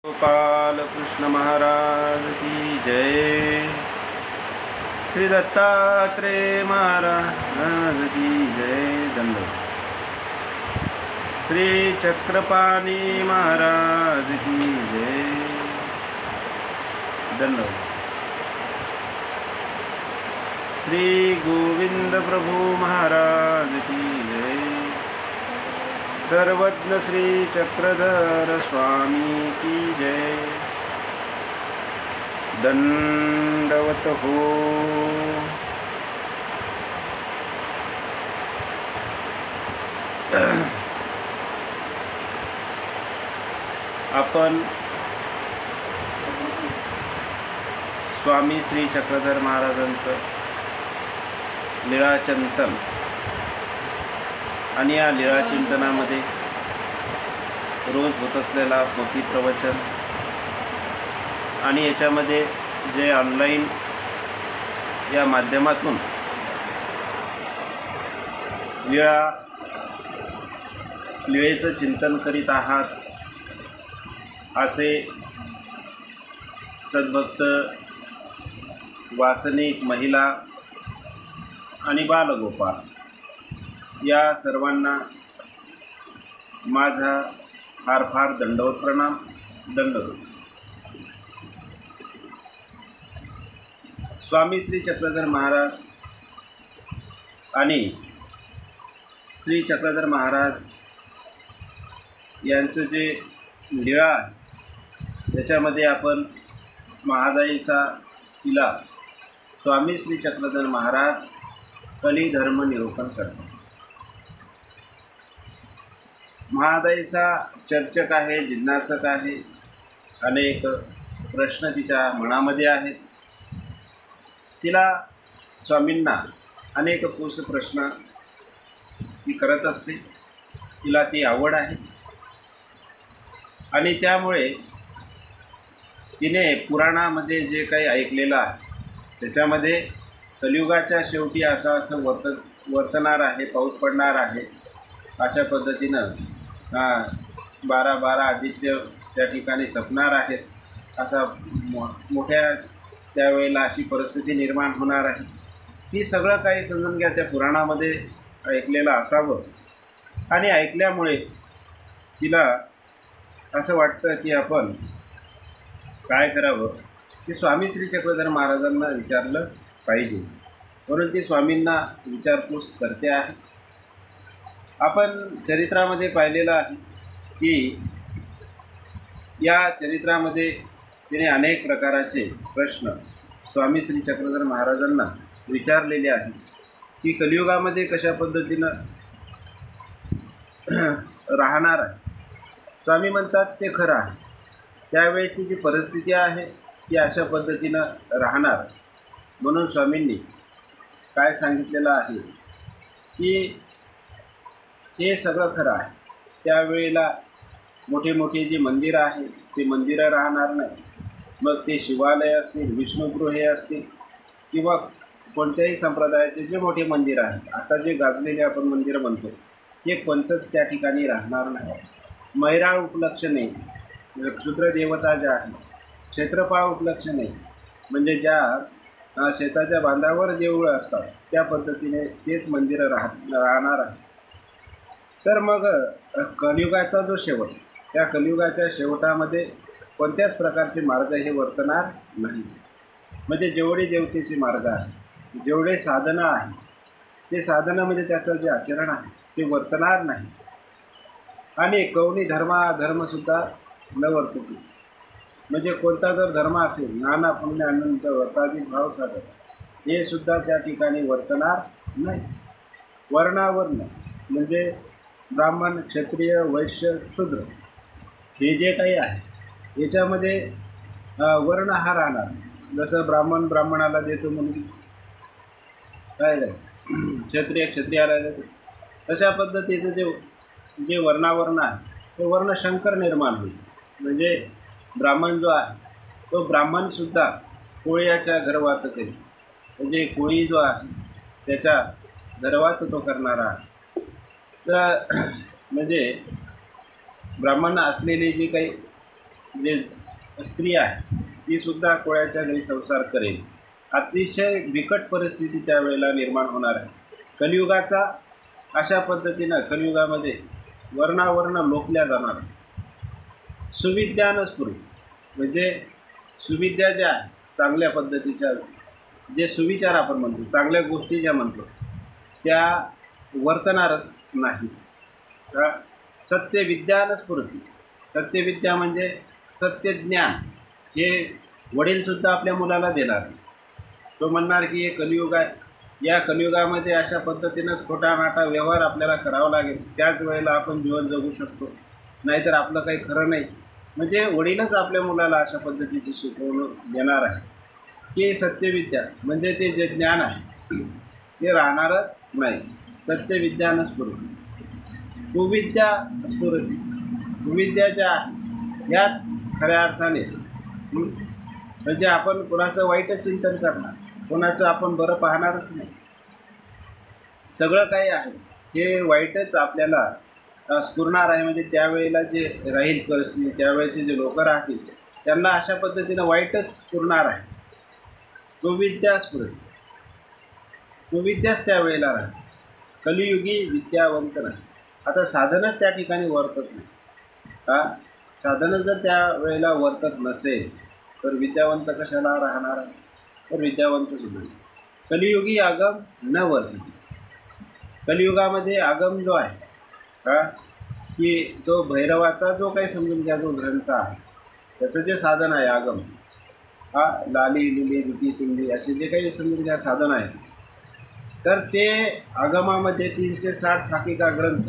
गोपाल कृष्ण महाराज की जय। श्री दत्तात्रेय महाराज की जय। दंडवत। श्री चक्रपाणी महाराज की जय। दंडवत। श्री गोविंद प्रभु महाराज की जय। सर्वज्ञ श्री चक्रधर स्वामी की जय। दंडवत हो। आपण स्वामी श्री चक्रधर महाराजांचं लीळाचिंतन आणि या लीळाचिंतनामध्ये रोज होत असलेला पोथी प्रवचन आणि याच्यामध्ये जे ऑनलाईन या माध्यमातून लीळेचं चिंतन करीत आहात असे सद्भक्त वासनिक महिला आणि बालगोपाल या सर्वांना माझा फार फार दंडवत प्रणाम। दंडवत। स्वामी श्री चक्रधर महाराज आणि श्री चक्रधर महाराज यांचं जे लीळा आहे त्याच्यामध्ये आपण महादाईचा किल्ला स्वामी श्री चक्रधर महाराज कली धर्म निरूपण करतात। महादाईचा चर्चक आहे, जिज्ञासक आहे, अनेक प्रश्न तिच्या मनामध्ये आहेत। तिला स्वामींना अनेक पुरुष प्रश्न ती करत असते। तिला ती आवड आहे आणि त्यामुळे तिने पुराणामध्ये जे काही ऐकलेलं आहे त्याच्यामध्ये कलियुगाच्या शेवटी असं वर्तणार आहे, पाऊस पडणार आहे, अशा पद्धतीनं 12 आदित्य त्या ठिकाणी तपणार आहेत, असा मोठ्या त्यावेळेला अशी परिस्थिती निर्माण होणार आहे। ही सगळं काही समजून घ्या त्या पुराणामध्ये ऐकलेलं असावं आणि ऐकल्यामुळे तिला असं वाटतं की आपण काय करावं की स्वामी श्री चक्रधर महाराजांना विचारलं पाहिजे, म्हणून ती स्वामींना विचारपूस करते आहे। आपण चरित्रामध्ये पाहिलेलं आहे की या चरित्रामध्ये तिने अनेक प्रकारचे प्रश्न स्वामी श्री चक्रधर महाराजांना विचारलेले आहेत की कलियुगामध्ये कशा पद्धतीनं राहणार आहे। स्वामी म्हणतात ते खरं आहे, त्यावेळेची जी परिस्थिती आहे ती अशा पद्धतीनं राहणार, म्हणून स्वामींनी काय सांगितलेलं आहे की हे सगळं खरं आहे। त्यावेळेला मोठे मोठे जे मंदिरं आहेत ते मंदिरं राहणार नाही, मग ते शिवालय असतील, विष्णुगृहे असतील किंवा कोणत्याही संप्रदायाचे जे मोठे मंदिरं आहेत, आता जे गाजलेले आपण मंदिरं म्हणतो हे कोणतंच त्या ठिकाणी राहणार नाही। मैराळ उपलक्ष नाही, क्षुद्र देवता ज्या आहेत, क्षेत्रफळ उपलक्ष नाही, म्हणजे ज्या शेताच्या बांधावर देऊळ असतात त्या पद्धतीने तेच मंदिरं राहणार आहे। तर मग कलियुगाचा जो शेवट, त्या कलियुगाच्या शेवटामध्ये कोणत्याच प्रकारचे मार्ग हे वर्तणार नाही, म्हणजे जेवढे देवतेचे मार्ग आहे, जेवढे साधनं आहे ते साधनं म्हणजे त्याचं जे आचरण आहे ते वर्तणार नाही आणि कवनी धर्मसुद्धा न वर्तते। म्हणजे कोणता जर धर्म असेल, नाना पुण्य अनंत वर्ताधिक भाव सागर, हे सुद्धा त्या ठिकाणी वर्तणार नाही। वर्णावर्ण म्हणजे ब्राह्मण, क्षत्रिय, वैश्य, शूद्र हे जे काही आहे याच्यामध्ये वर्ण हा राहणार। जसं ब्राह्मण ब्राह्मणाला देतो म्हणून काय क्षत्रिय क्षत्रियाला देतो, तशा पद्धतीचं जे वर्णावर्ण आहे तो वर्ण शंकर निर्माण होईल। म्हणजे ब्राह्मण जो आहे तो ब्राह्मणसुद्धा कोळीयाच्या गर्भात करेल, म्हणजे कोळी जो आहे त्याच्या गर्भात तो करणारा आहे। तर म्हणजे ब्राह्मण असलेली जी काही जे स्त्री आहे तीसुद्धा कोळ्याच्या घरी संसार करेल. अतिशय बिकट परिस्थिती त्यावेळेला निर्माण होणार आहे. कलियुगाचा अशा पद्धतीनं कलियुगामध्ये वर्णावर्ण लोकल्या जाणार. सुविद्या स्फुरू म्हणजे सुविद्या ज्या आहे चांगल्या पद्धतीच्या जे सुविचार आपण म्हणतो चांगल्या गोष्टी ज्या म्हणतो त्या वर्तणारच नाही. सत्यविद्या स्फुरती. सत्यविद्या म्हणजे सत्यज्ञान हे वडीलसुद्धा आपल्या मुलाला देणार. तो म्हणणार की हे कलियुग आहे, या कलियुगामध्ये अशा पद्धतीनंच खोटानाटा व्यवहार आपल्याला करावा लागेल, त्याच वेळेला आपण जीवन जगू शकतो, नाहीतर आपलं काही खरं नाही. म्हणजे वडीलच आपल्या मुलाला अशा पद्धतीची शिकवणूक देणार आहे की सत्यविद्या म्हणजे ते जे ज्ञान आहे ते राहणारच नाही. सत्यविद्या न स्फुरती. कुविद्या स्फुरती. कुविद्या ज्या याच खऱ्या अर्थाने म्हणजे आपण कोणाचं वाईटच चिंतन करणार, कोणाचं आपण बरं पाहणारच नाही. सगळं काही आहे हे वाईटच आपल्याला स्फुरणार आहे. म्हणजे त्यावेळेला जे राहील परिस्थिती त्यावेळेचे जे लोक राहतील त्यांना अशा पद्धतीनं वाईटच स्फुरणार आहे. कुविद्या स्फुरती. कुविद्याच त्यावेळेला राहते. कलियुगी विद्यावंत नाही. आता साधनच त्या ठिकाणी वर्तत नाही. साधनच जर त्या वेळेला वर्तत नसेल तर विद्यावंत कशाला राहणार आहे? तर विद्यावंत सुद्धा. कलियुगी आगम न वर्तते. कलियुगामध्ये आगम जो आहे की तो भैरवाचा जो काही समजून घ्या जो ग्रंथ आहे त्याचं जे साधन आहे आगम, लाली लिली दुती तुंडी असे जे काही समजून घ्या साधन आहे तर ते आगमामध्ये 360 ठाकिका ग्रंथ.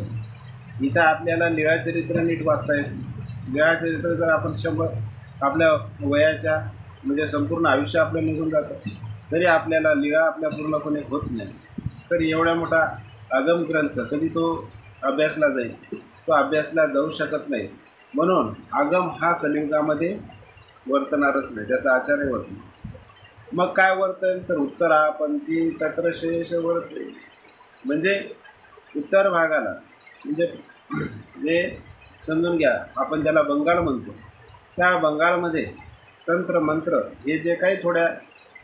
इथं आपल्याला लीळाचरित्र नीट वाचता येते. लीळाचरित्र जर आपण 100 आपल्या वयाच्या म्हणजे संपूर्ण आयुष्य आपलं निघून जातं तरी आपल्याला लीळा आपल्या पूर्णपणे होत नाही. तर एवढा मोठा आगम ग्रंथ कधी तो अभ्यासला जाईल? तो अभ्यासला जाऊ शकत नाही. म्हणून आगम हा कलियुगामध्ये वर्तणारच नाही, त्याचा आचार्य वर्तन. मग काय वर्तेल तर उत्तरापंथी तत्र शेष वर्ते. म्हणजे उत्तर भागाला म्हणजे जे समजून घ्या आपण ज्याला बंगाल म्हणतो त्या बंगालमध्ये तंत्र मंत्र हे जे काही थोड्या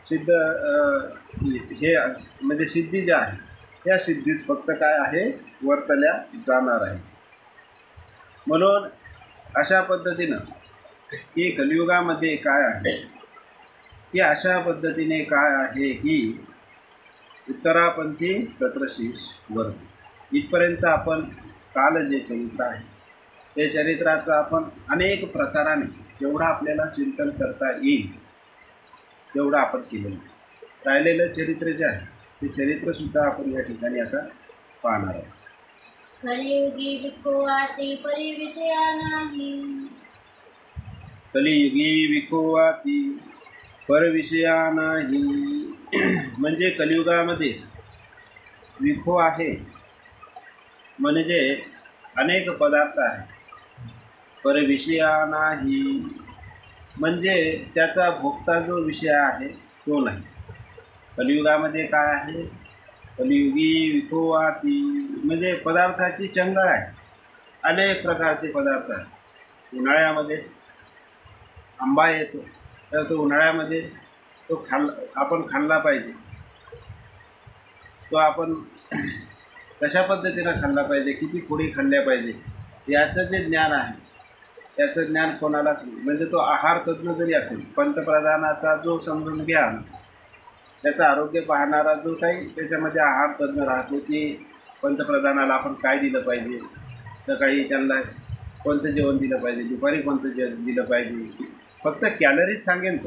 सिद्ध हे म्हणजे सिद्धी ज्या आहे त्या सिद्धीच फक्त काय आहे वर्तल्या जाणार आहे. म्हणून अशा पद्धतीनं की कलियुगामध्ये काय आहे की अशा पद्धतीने काय आहे की उत्तरापंथी तत्र शेष वर्ते. इथपर्यंत आपण काल जे चरित्र आहे ते चरित्राचं आपण अनेक प्रकाराने जेवढं आपल्याला चिंतन करता येईल तेवढं आपण केलेलं. राहिलेलं चरित्र जे आहे ते चरित्रसुद्धा आपण या ठिकाणी आता पाहणार आहोत. कलियुगी विकोवाती परिविषया नाही. कलियुगी विकोवाती परविषया नाही. म्हणजे कलियुगामध्ये विखो आहे म्हणजे अनेक पदार्थ आहेत. परविषया नाही म्हणजे त्याचा भोगता जो विषय आहे तो नाही. कलियुगामध्ये काय आहे? कलियुगी विखोवाती म्हणजे पदार्थाची चंगळ आहे. अनेक प्रकारचे पदार्थ आहेत. उन्हाळ्यामध्ये आंबा येतो तर तो उन्हाळ्यामध्ये तो आपण खाल्ला पाहिजे. तो आपण कशा पद्धतीनं खाल्ला पाहिजे, किती फोडी खाल्ल्या पाहिजे याचं जे ज्ञान आहे त्याचं ज्ञान कोणालाच नाही. म्हणजे तो आहार तज्ज्ञ जरी असेल, पंतप्रधानाचा जो समजून घ्या त्याचं आरोग्य पाहणारा जो काही त्याच्यामध्ये आहार तज्ज्ञ राहतो की पंतप्रधानाला आपण काय दिलं पाहिजे, सकाळी त्यांना कोणतं जेवण दिलं पाहिजे, दुपारी कोणतं दिलं पाहिजे, फक्त कॅलरीज सांगेल.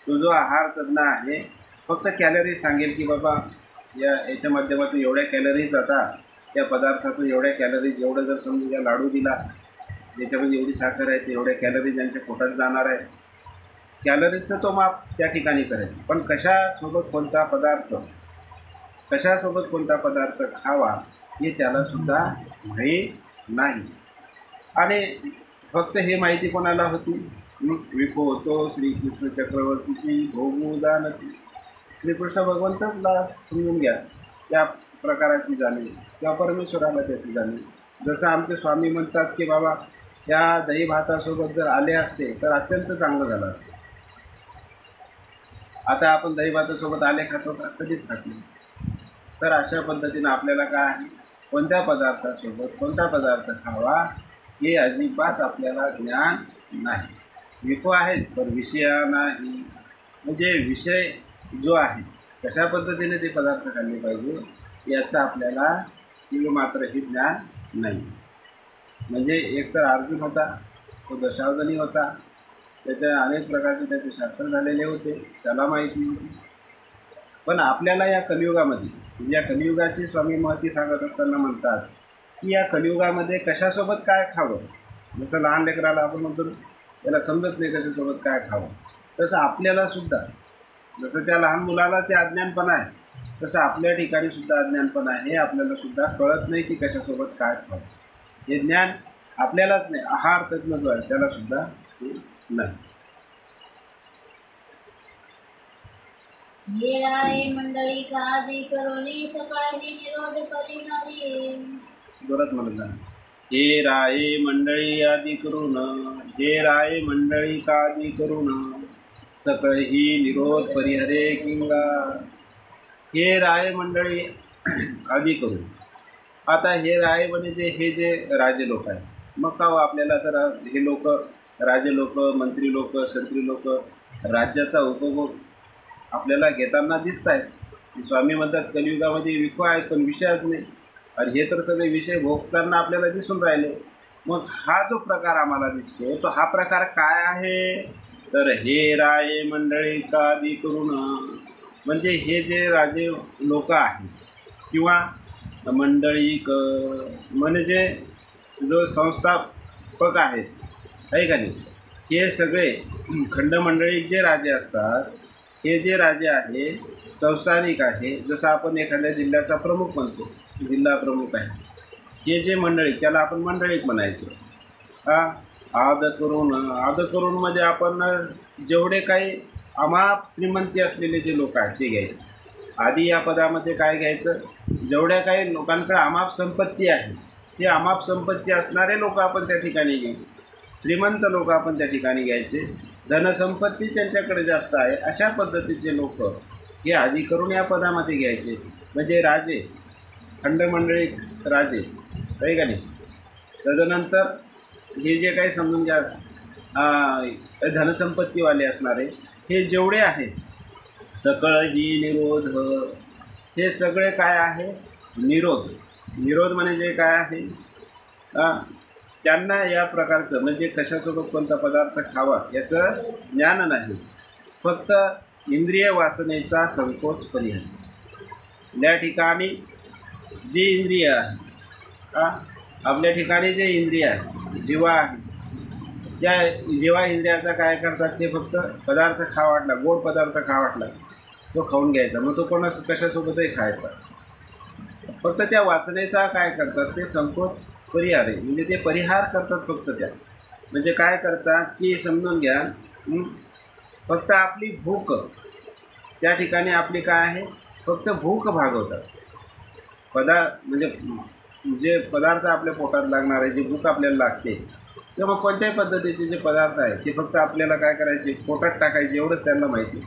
तो जो आहार तज्ज्ञ आहे फक्त कॅलरीज सांगेल की बाबा याच्या माध्यमातून एवढ्या कॅलरीज जातात, त्या पदार्थातून एवढ्या कॅलरीज, एवढं जर समजून घ्या लाडू दिला ज्याच्यामध्ये एवढी साखर आहे ते एवढ्या कॅलरीज यांच्या पोटात जाणार आहे. कॅलरीजचं तो माप त्या ठिकाणी करेल. पण कशासोबत कोणता पदार्थ खावा हे त्यालासुद्धा माहीत नाही. आणि फक्त हे माहिती कोणाला होती? विको होतो श्रीकृष्ण चक्रवर्तीची भोगू जाणती. श्रीकृष्ण भगवंतचला समजून घ्या त्या प्रकाराची जाणीव किंवा परमेश्वराला त्याची जाणीव. जसं आमचे स्वामी म्हणतात की बाबा त्या दही भातासोबत जर आले असते तर अत्यंत चांगलं झालं असतं. आता आपण दही भातासोबत आले खातो का? कधीच खात नाही. तर अशा पद्धतीनं आपल्याला काय आहे, कोणत्या पदार्थासोबत कोणता पदार्थ खावा हे अजिबात आपल्याला ज्ञान नाही. विको आहेत पण विषय नाही. म्हणजे विषय जो आहे कशा पद्धतीने ते पदार्थ खाल्ले पाहिजे याचं आपल्याला तीळ मात्रही ज्ञान नाही. म्हणजे एकतर अर्जुन होता, तो दशावधानी होता, त्याच्या अनेक प्रकारचे त्याचे शास्त्र झालेले होते, त्याला माहिती होती. पण आपल्याला या कलियुगामध्ये, या कलियुगाची स्वामी महती सांगत असताना म्हणतात की या कलियुगामध्ये कशासोबत काय खावं. जसं लहान लेकराला आपण म्हणतो त्याला समजत नाही कशासोबत काय खावं, तसं आपल्याला सुद्धा, जसं त्या लहान मुलाला ते अज्ञानपण आहे, तसं आपल्या ठिकाणी सुद्धा अज्ञानपण आहे. हे आपल्याला सुद्धा कळत नाही की कशासोबत काय खावं. हे ज्ञान आपल्यालाच नाही, आहार तज्ञ जो आहे त्याला सुद्धा ते नाही. हे राय मंडळी कादी करोनी सकाळी निरोध परिणारी. जोरात म्हणत नाही. हे राये मंडळी आदी करून, हे राये मंडळी कादी करून, सकळही निरोध परिहरे किंगा. हे राय मंडळी आदी करून. आता हे राय म्हणजे हे जे राजे लोक आहेत, मग का हो आपल्याला तर हे लोक, राजे लोक, मंत्री लोक, संत्री लोक राज्याचा उपभोग आपल्याला घेताना दिसत आहेत. स्वामी म्हणतात कलियुगामध्ये विको आहेत पण विषयच नाही, आणि हे तर सगळे विषय भोगताना आपल्याला दिसून राहिले. मग हा जो प्रकार आम्हाला दिसतो तो हा प्रकार काय आहे, तर हे राये मंडळी कादी करून, म्हणजे हे जे राजे लोक आहेत किंवा मंडळीक म्हणजे जो संस्थापक आहेत, आहे का नाही, हे सगळे खंडमंडळीक जे राजे असतात, हे जे राजे आहे संस्थानिक आहे. जसं आपण एखाद्या जिल्ह्याचा प्रमुख म्हणतो, जिल्हा प्रमुख आहे, हे जे मंडळीक त्याला आपण मंडळीक म्हणायचं. आद करून मध्ये आपण जेवढे काही अमाप श्रीमंती असलेले जे लोक आहेत ते घ्यायचे. आधी या पदामध्ये काय घ्यायचं, जेवढ्या काही लोकांकडे अमाप संपत्ती आहे ते अमाप संपत्ती असणारे लोक आपण त्या ठिकाणी घ्यायचे. श्रीमंत लोक आपण त्या ठिकाणी घ्यायचे. धनसंपत्ती त्यांच्याकडे जास्त आहे अशा पद्धतीचे लोक हे आधी करून या पदामध्ये घ्यायचे. म्हणजे राजे, खंडमंडळी राजे, आहे का नाही. तदनंतर हे जे काही समजून घ्या धनसंपत्तीवाले असणारे हे जेवढे आहेत, सकळ ही निरोध, हे सगळे काय आहे, निरोध. निरोध म्हणजे काय आहे, त्यांना या प्रकारचं म्हणजे कशासोबत कोणता पदार्थ खावा याचं ज्ञान नाही. फक्त इंद्रिय वासनेचा संकोच परिहार. या ठिकाणी जी इंद्रिय आहे, आपल्या ठिकाणी जे इंद्रिय आहे, जीवा आहे, त्या जीवा इंद्रियाचा काय करतात, ते फक्त पदार्थ खा वाटला, गोड पदार्थ खा वाटला तो खाऊन घ्यायचा, मग तो कशासोबतही खायचा. फक्त त्या वासनेचा काय करतात, ते संकोच परिहार आहे. म्हणजे ते परिहार करतात फक्त त्या. म्हणजे काय करतात की समजून घ्या, फक्त आपली भूक त्या ठिकाणी आपली काय आहे, फक्त भूक भागवतात. म्हणजे जे पदार्थ आपल्या पोटात लागणार आहे, जी भूक आपल्याला लागते, किंवा मग कोणत्याही पद्धतीचे जे पदार्थ आहेत ते फक्त आपल्याला काय करायचे, पोटात टाकायचे, एवढंच त्यांना माहिती.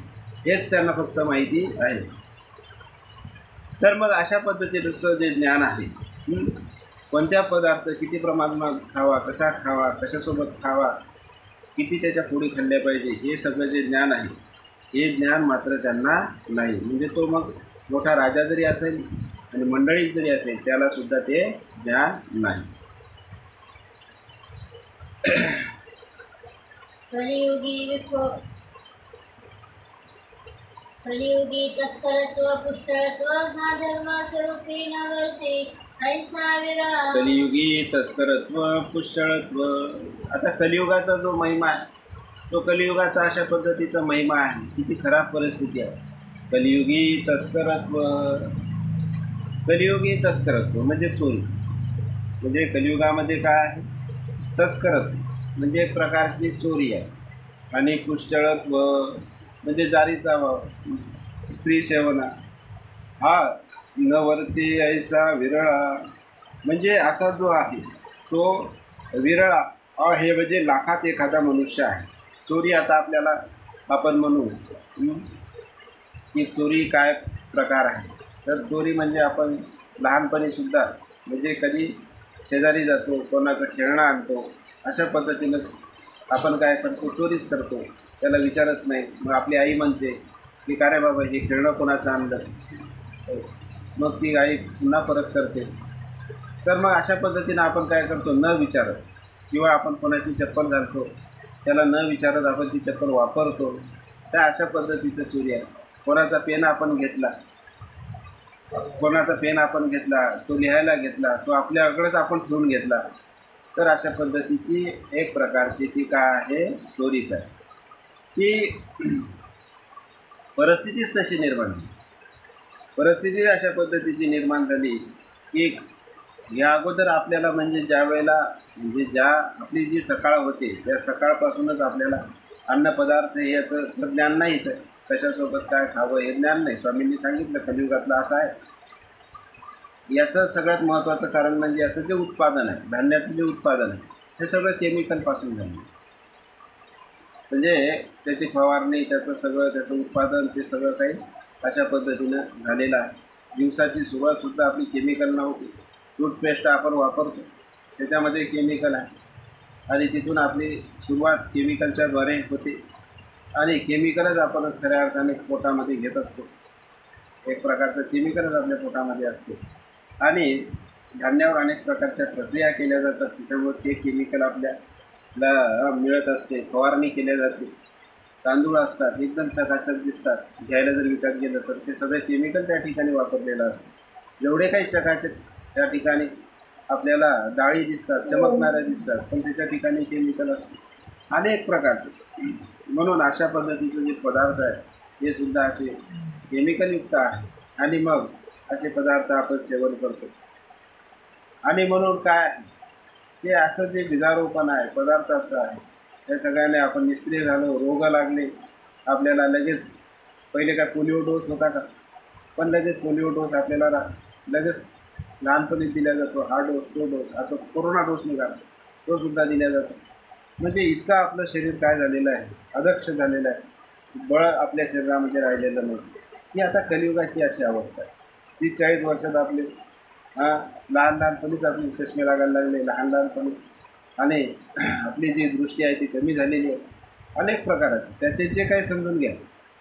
हेच त्यांना फक्त माहिती आहे. तर मग अशा पद्धतीचं जे ज्ञान आहे, कोणत्या पदार्थ किती प्रमाणात खावा, कसा खावा, कशासोबत खावा, किती त्याच्या पोळी खाल्ल्या पाहिजे, हे सगळं जे ज्ञान आहे हे ज्ञान मात्र त्यांना नाही. म्हणजे तो मग मोठा राजा जरी असेल आणि मंडळीत जरी असेल त्यालासुद्धा ते ज्ञान नाही. कलियुगी तस्करत्व पुष्टळत्व हा धर्म स्वरूपी नवलते ऐसा विरळा. कलियुगी तस्करत्व पुष्कळत्व. आता कलियुगाचा जो महिमा आहे तो कलियुगाचा अशा पद्धतीचा महिमा आहे. किती खराब परिस्थिती आहे. कलियुगी तस्करत्व. कलियुगी तस्करत्व म्हणजे चोरी. म्हणजे कलियुगामध्ये काय आहे, तस्करत्व म्हणजे एक प्रकारची चोरी आहे. आणि पुष्कळत्व म्हणजे जारीचा स्त्री सेवना. हा नवर्ती ऐसा विरळा म्हणजे असा जो आहे तो विरळा हे म्हणजे लाखात एखादा मनुष्य आहे. चोरी आता आपल्याला आपण म्हणू की चोरी काय प्रकार आहे. तर चोरी म्हणजे आपण लहानपणीसुद्धा म्हणजे कधी शेजारी जातो, कोणाचं खेळणं आणतो, अशा पद्धतीनं आपण काय करतो, चोरीच करतो, त्याला विचारत नाही. मग आपली आई म्हणते की का रे बाबा हे खेळणं कोणाचं आणलं, मग ती आई पुन्हा परत करते. तर मग अशा पद्धतीनं आपण काय करतो, न विचारत, किंवा आपण कोणाची चप्पल घालतो त्याला न विचारत आपण ती चप्पल वापरतो. त्या अशा पद्धतीचं चोरी आहे. कोणाचा पेन आपण घेतला, तो लिहायला घेतला, तो आपल्याकडेच आपण ठेवून घेतला, तर अशा पद्धतीची एक प्रकारची ती काय आहे, चोरीच आहे. ती परिस्थितीच तशी निर्माण झाली. परिस्थिती अशा पद्धतीची निर्माण झाली की या अगोदर आपल्याला म्हणजे ज्या आपली जी सकाळ होते त्या सकाळपासूनच आपल्याला अन्नपदार्थ याचं तर ज्ञान नाहीच आहे. कशासोबत काय खावं हे ज्ञान नाही. स्वामींनी सांगितलं कलियुगातलं असं आहे. याचं सगळ्यात महत्त्वाचं कारण म्हणजे याचं जे उत्पादन आहे, धान्याचं जे उत्पादन आहे, हे सगळं केमिकलपासून झालं. म्हणजे त्याची फवारणी, त्याचं उत्पादन, ते सगळं काही अशा पद्धतीनं झालेलं आहे. दिवसाची सुरुवातसुद्धा आपली केमिकल नव्हती. टूथपेस्ट आपण वापरतो त्याच्यामध्ये केमिकल आहे, आणि तिथून आपली सुरुवात केमिकलच्याद्वारे होते, आणि केमिकलच आपण खऱ्या अर्थाने पोटामध्ये घेत असतो. एक प्रकारचं केमिकलच आपल्या पोटामध्ये असते, आणि धान्यावर अनेक प्रकारच्या प्रक्रिया केल्या जातात. त्याच्यामुळे ते केमिकल आपल्याला मिळत असते. फवारणी केल्या जाते. तांदूळ असतात एकदम चकाचक दिसतात, घ्यायला जर विकत गेलं तर ते सगळे केमिकल त्या ठिकाणी वापरलेलं असतं. जेवढे काही चकाचक त्या ठिकाणी आपल्याला डाळी दिसतात, चमकणाऱ्या दिसतात, पण त्याच्या ठिकाणी केमिकल असते अनेक प्रकारचे. म्हणून अशा पद्धतीचे जे पदार्थ आहेत हे सुद्धा असे केमिकलयुक्त आहे, आणि मग असे पदार्थ आपण सेवन करतो. आणि म्हणून काय ते असं जे बिजारोपण आहे पदार्थाचं आहे, त्या सगळ्याने आपण निष्क्रिय झालो, रोग लागले आपल्याला. लगेच पहिले काय पोलिओ डोस होता का, पण लगेच पोलिओ डोस आपल्याला लगेच लहानपणी दिला जातो. हा डोस, तो डोस. आता कोरोना डोस निघाला, तो सुद्धा दिला जातो. म्हणजे इतकं आपलं शरीर काय झालेलं आहे, अदक्ष झालेलं आहे, बळ आपल्या शरीरामध्ये राहिलेलं नाही. ही आता कलियुगाची अशी अवस्था आहे. 30-40 वर्षात आपले लहानपणीच आपले चष्मे लागायला लागले, लहानपणी, आणि आपली जी दृष्टी आहे ती कमी झालेली आहे. अनेक प्रकाराचे त्याचे जे काही समजून घ्या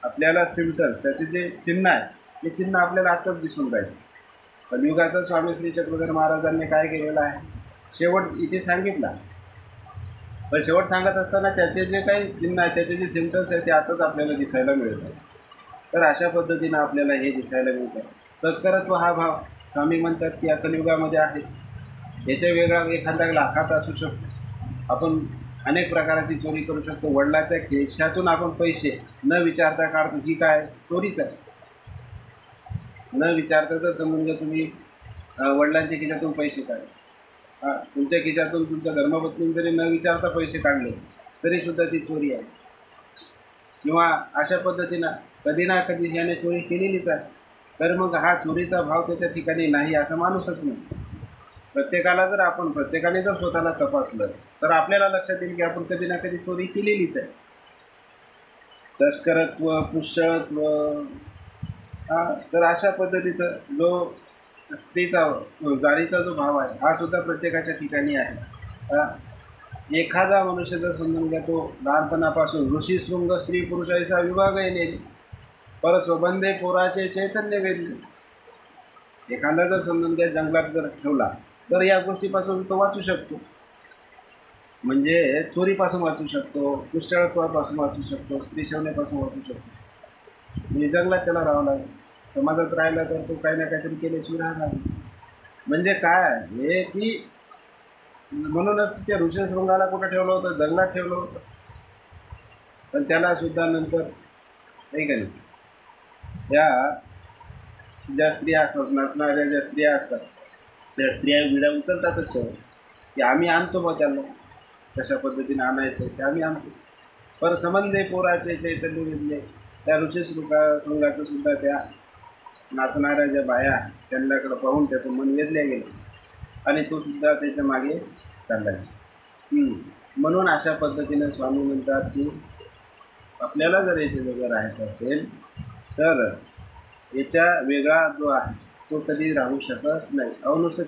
आपल्याला सिम्पटम्स, त्याचे जे चिन्ह आहे ते चिन्ह आपल्याला आत्ताच दिसून राहील. कलियुगाचा स्वामी श्री चक्रधर महाराजांनी काय केलेलं आहे, शेवट इथे सांगितला, पण शेवट सांगत असताना त्याचे जे काही चिन्ह आहे, त्याचे जे सिम्पटम्स आहेत ते आताच आपल्याला दिसायला मिळतात. तर अशा पद्धतीनं आपल्याला हे दिसायला मिळतं. तस्करत्व हा भाव स्वामी म्हणतात की या कलियुगामध्ये आहे. याच्या वेगळा एखादा लाखात असू शकतो. आपण अनेक प्रकारची चोरी करू शकतो. वडिलाच्या खिशातून आपण पैसे न विचारता काढतो, ही काय चोरीच आहे. न विचारता तर समजून घ्या तुम्ही वडिलांच्या खिशातून पैसे काढले, तुमच्या खिशातून तुमच्या धर्मपत्नीने जरी न विचारता पैसे काढले तरीसुद्धा ती चोरी आहे. किंवा अशा पद्धतीनं कधी ना कधी याने चोरी केलेलीच आहे. तर मग हा चोरीचा भाव त्याच्या ठिकाणी नाही असं माणूसच नाही. प्रत्येकाने जर स्वतःला तपासलं तर आपल्याला लक्षात येईल की आपण कधी ना कधी चोरी केलेलीच आहे. तस्करत्व, पुष्यत्व, तर अशा पद्धतीचा जो स्त्रीचा जाळीचा जो भाव आहे हा सुद्धा प्रत्येकाच्या ठिकाणी आहे. एखादा मनुष्य जर समजून घ्या तो लहानपणापासून ऋषी शृंग स्त्री पुरुषाचा विभाग येणे परस्वबंधे पोराचे चैतन्य वेदले. एखादा जर समजून घ्या जंगलात जर ठेवला तर या गोष्टीपासून तो वाचू शकतो. म्हणजे चोरीपासून वाचू शकतो, कुष्ठळत्वापासून वाचू शकतो, स्त्री सेवनेपासून वाचू शकतो. म्हणजे जंगलात त्याला राहावं लागेल. समाजात राहिला तर तो काही ना काहीतरी केल्याशिवाय राहणार. म्हणजे काय हे की म्हणूनच त्या ऋषीशृंगाला कुठं ठेवलं होतं, जंगलात ठेवलं होतं. पण त्याला सुद्धा नंतर नाही का नाही, या ज्या स्त्रिया असतात, नसणाऱ्या ज्या स्त्रिया असतात त्या स्त्रिया विडा उचलतातच शेवट की आम्ही आणतो बा त्यांना, कशा पद्धतीने आणायचं ते आम्ही आणतो. पर संबंधे पोराचे चैतन्य वेदले. त्या ऋषीशृंगाचं सुद्धा त्या नाचणाऱ्या ज्या बाया त्यांच्याकडं पाहून त्याचं मन वेधल्या गेलं आणि तो सुद्धा त्याच्या मागे चालला. म्हणून अशा पद्धतीने स्वामी म्हणतात की आपल्याला जर याच्या वेगळं राहायचं असेल तर याच्या वेगळा जो आहे तो कधी राहू शकत नाही. नुसतं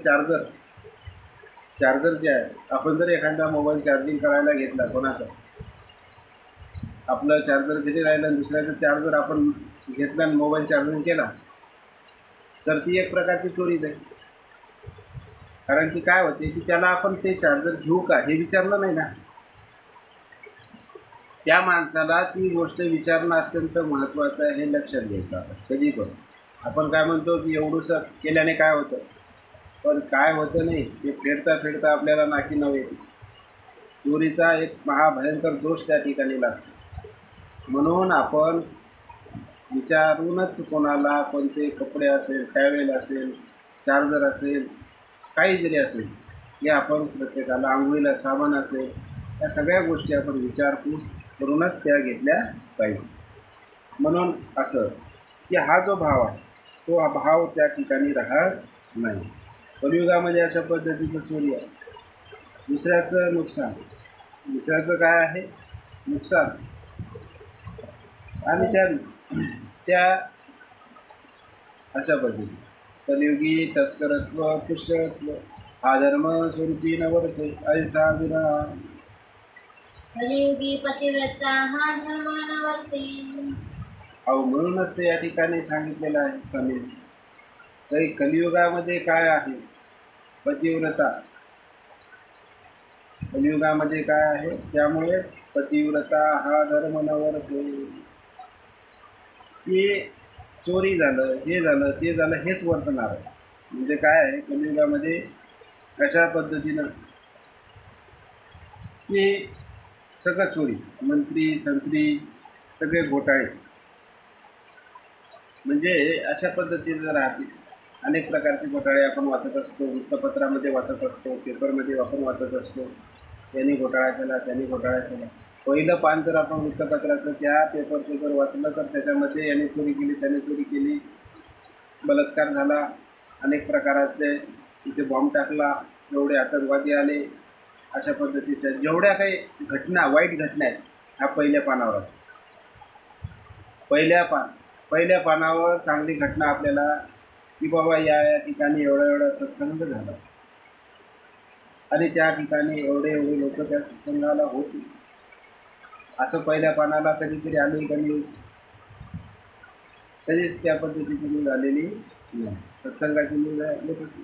चार्जर जे आहे, आपण जर एखादा मोबाईल चार्जिंग करायला घेतला कोणाचा, आपलं चार्जर किती राहिलं आणि दुसऱ्याचा चार्जर आपण घेतला आणि मोबाईल चार्जिंग केला तर ती एक प्रकारची चोरीच आहे. कारण की काय होते की त्याला आपण ते चार्जर घेऊ का हे विचारलं नाही ना. त्या माणसाला ती गोष्ट विचारणं अत्यंत महत्त्वाचं आहे, हे लक्षात घ्यायचं. कधी पण आपण काय म्हणतो की एवढंसं केल्याने काय होतं, पण काय होतं नाही ते फेडता फेडता आपल्याला नाकी नव येते. चोरीचा एक महाभयंकर दोष त्या ठिकाणी लागतो. म्हणून आपण विचारूनच कोणाला, कोणते कपडे असेल, टॅवेल असेल, चार्जर असेल, काही जरी असेल, हे आपण प्रत्येकाला, आंघोळीला साबण असेल, या सगळ्या गोष्टी आपण विचारपूस करूनच त्या घेतल्या पाहिजे. म्हणून असं की हा जो भाव आहे तो हा भाव त्या ठिकाणी राहत नाही. कलियुगामध्ये अशा पद्धतीचं चोरी आहे. दुसऱ्याचं नुकसान, दुसऱ्याचं काय आहे नुकसान, आणि त्या अशा पद्धती कलियुगी तस्करत्व पुष्कळत्व हा धर्म स्वरूपी नवर्ते ऐसा विना. कलियुगी पतिव्रता हा धर्म नवर्ते. म्हणूनच ते या ठिकाणी सांगितलेलं आहे स्वामी. तरी कलियुगामध्ये काय आहे पतिव्रता, कलियुगामध्ये काय आहे, त्यामुळे पतिव्रता हा धर्म नवर्ते. की चोरी झालं, हे झालं, ते झालं, हेच वर्तणार आहे. म्हणजे काय आहे कलियुगामध्ये अशा पद्धतीनं की सगळं चोरी, मंत्री संत्री सगळे घोटाळे, म्हणजे अशा पद्धतीनं राहते. अनेक प्रकारचे घोटाळे आपण वाचत असतो, वृत्तपत्रामध्ये वाचत असतो, पेपरमध्ये आपण वाचत असतो. त्यांनी घोटाळा केला, त्यांनी घोटाळा केला. पहिलं पान जर आपण वृत्तपत्राचं त्या पेपरचं जर वाचलं तर त्याच्यामध्ये याने चोरी केली, त्याने चोरी केली, बलात्कार झाला, अनेक प्रकाराचे इथे बॉम्ब टाकला, एवढे आतंकवादी आले, अशा पद्धतीच्या जेवढ्या काही घटना, वाईट घटना आहेत, ह्या पहिल्या पानावर असतात. पहिल्या पानावर चांगली घटना आपल्याला की बाबा या ठिकाणी एवढा सत्संग झाला आणि त्या ठिकाणी एवढे लोक त्या सत्संगाला होते, असं पहिल्या पानाला कधीतरी आले का न्यूज? कधीच त्या पद्धतीची न्यूज आलेली नाही. सत्संगाची न्यूज आहे कशी,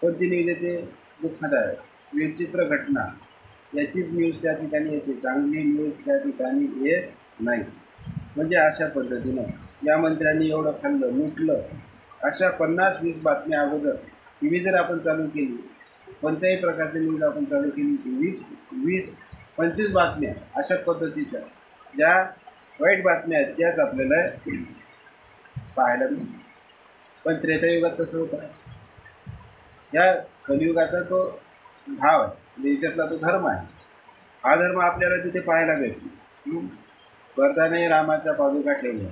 कोणती न्यूज येते? दुःखदायक विचित्र घटना, याचीच न्यूज त्या ठिकाणी येते, चांगली न्यूज त्या ठिकाणी येत नाही. म्हणजे अशा पद्धतीनं या मंत्र्यांनी एवढं खाल्लं, लुटलं, अशा 50-20 बातम्या अगोदर टी व्ही जर आपण चालू केली, कोणत्याही प्रकारची न्यूज आपण चालू केली, 20-25 बातम्या अशा पद्धतीच्या ज्या वाईट बातम्या आहेत त्याच आपल्याला पाहायला मिळतात. पण त्रेतायुगात तसं होतं. या कलियुगाचा तो भाव आहे, याच्यातला तो धर्म आहे. हा धर्म आपल्याला तिथे पाहायला भेटतो. भरताने रामाच्या पादुका ठेवल्या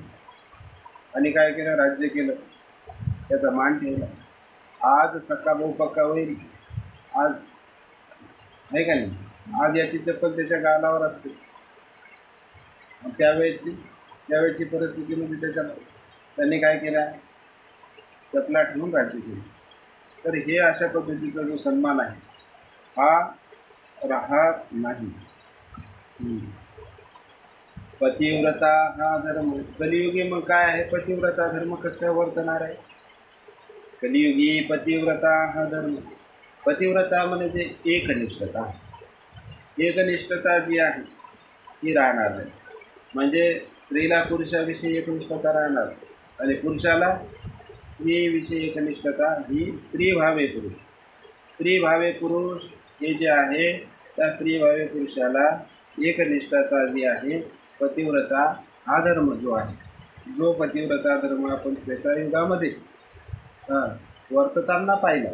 आणि काय केलं, राज्य केलं, त्याचा मान ठेवला. आज सक्का भाऊ पक्का होईल, आज नाही का नाही, आज याची चप्पल त्याच्या गालावर असते. त्यावेळची परिस्थिती म्हणजे त्यांनी काय केलं, चपला ठेवून राज्य केलं. तर हे अशा पद्धतीचा जो सन्मान आहे हा राहत नाही. पतिव्रता हा धर्म कलियुगी मग काय आहे, पतिव्रता धर्म कसं काय वर्तणार आहे? कलियुगी पतिव्रता हा धर्म, पतिव्रता म्हणजे एकनिष्ठता. एकनिष्ठता जी आहे ती राहणार नाही. म्हणजे स्त्रीला पुरुषाविषयी एकनिष्ठता राहणार आणि पुरुषाला स्त्रीविषयी एकनिष्ठता. ही स्त्री भावे पुरुष, स्त्री भावे पुरुष हे जे आहे त्या स्त्री भावे पुरुषाला एकनिष्ठता जी आहे, पतिव्रता हा धर्म जो आहे, जो पतिव्रता धर्म आपण त्रेतायुगामध्ये वर्तताना पाहिला.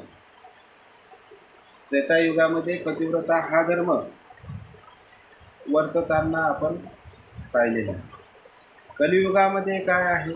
त्रेतायुगामध्ये पतिव्रता हा धर्म वर्तताना आपण पाहिलेला. कलियुगामध्ये काय आहे,